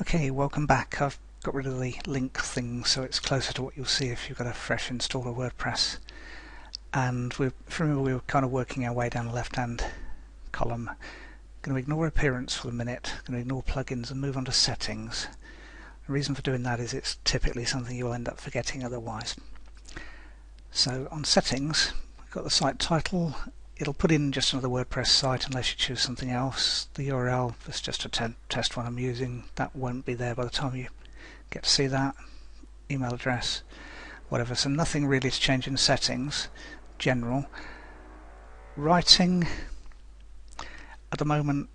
Okay, welcome back. I've got rid of the link thing so it's closer to what you'll see if you've got a fresh install of WordPress. And remember we were kind of working our way down the left-hand column. Going to ignore appearance for the minute, going to ignore plugins and move on to settings. The reason for doing that is it's typically something you'll end up forgetting otherwise. So on settings, we've got the site title. It'll put in just another WordPress site unless you choose something else. The URL is just a test one I'm using. That won't be there by the time you get to see that. Email address, whatever. So nothing really to change in settings. General. Writing. At the moment,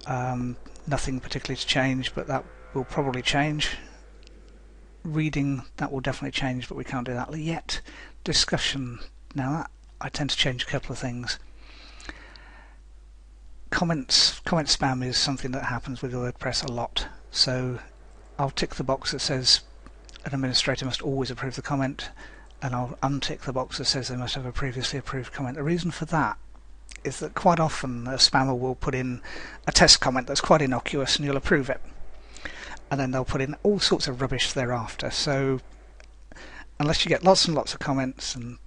nothing particularly to change, but that will probably change. Reading, that will definitely change, but we can't do that yet. Discussion. Now I tend to change a couple of things. Comment spam is something that happens with WordPress a lot, so I'll tick the box that says an administrator must always approve the comment, and I'll untick the box that says they must have a previously approved comment. The reason for that is that quite often a spammer will put in a test comment that's quite innocuous and you'll approve it, and then they'll put in all sorts of rubbish thereafter. So unless you get lots and lots of comments, and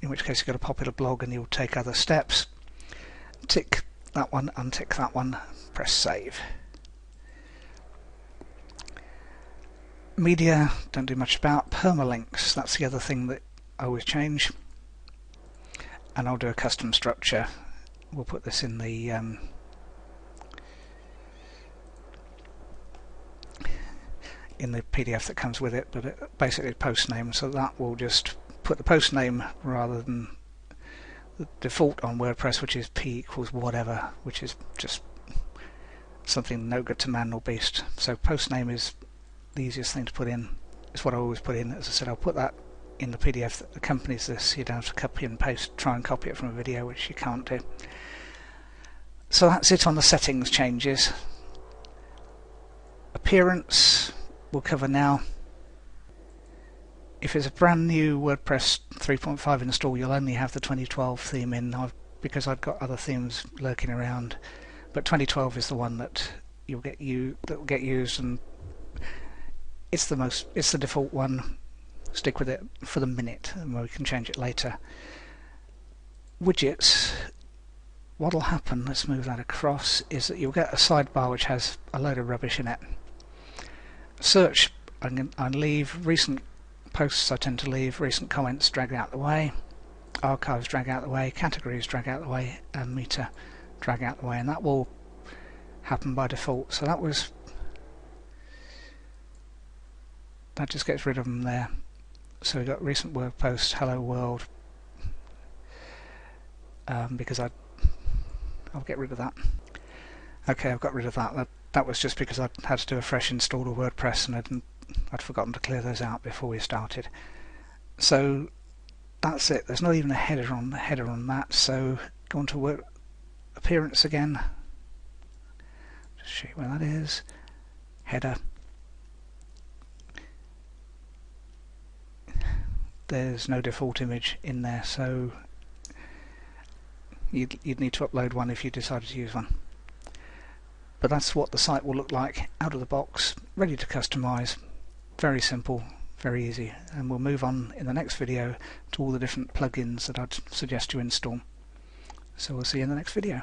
in which case you've got a popular blog and you'll take other steps, tick that one, untick that one, press save. Media, don't do much about. Permalinks, that's the other thing that I always change. And I'll do a custom structure. We'll put this in the PDF that comes with it, but basically post name, so that will just put the post name rather than the default on WordPress, which is p equals whatever, which is just something no good to man or beast. So post name is the easiest thing to put in. It's what I always put in. As I said, I'll put that in the PDF that accompanies this. You don't have to copy and paste, try and copy it from a video, which you can't do. So that's it on the settings changes. Appearance we'll cover now. If it's a brand new WordPress 3.5 install, you'll only have the 2012 theme in, because I've got other themes lurking around. But 2012 is the one that will get used, and it's the default one. Stick with it for the minute, and we can change it later. Widgets. What'll happen? Let's move that across. Is that you'll get a sidebar which has a load of rubbish in it. Search. I leave recent posts. I tend to leave recent comments, drag out the way. Archives, drag out the way. Categories, drag out the way, and meter, drag out the way, and that will happen by default. So that just gets rid of them there. So we've got recent word post, hello world, because I'll get rid of that. Okay, I've got rid of that. That was just because I had to do a fresh install of WordPress and I'd forgotten to clear those out before we started. So that's it. There's not even a header on that. So go on to appearance again. Just show you where that is. Header. There's no default image in there, so you'd need to upload one if you decided to use one. But that's what the site will look like out of the box, ready to customize. Very simple, very easy, and we'll move on in the next video to all the different plugins that I'd suggest you install. So we'll see you in the next video.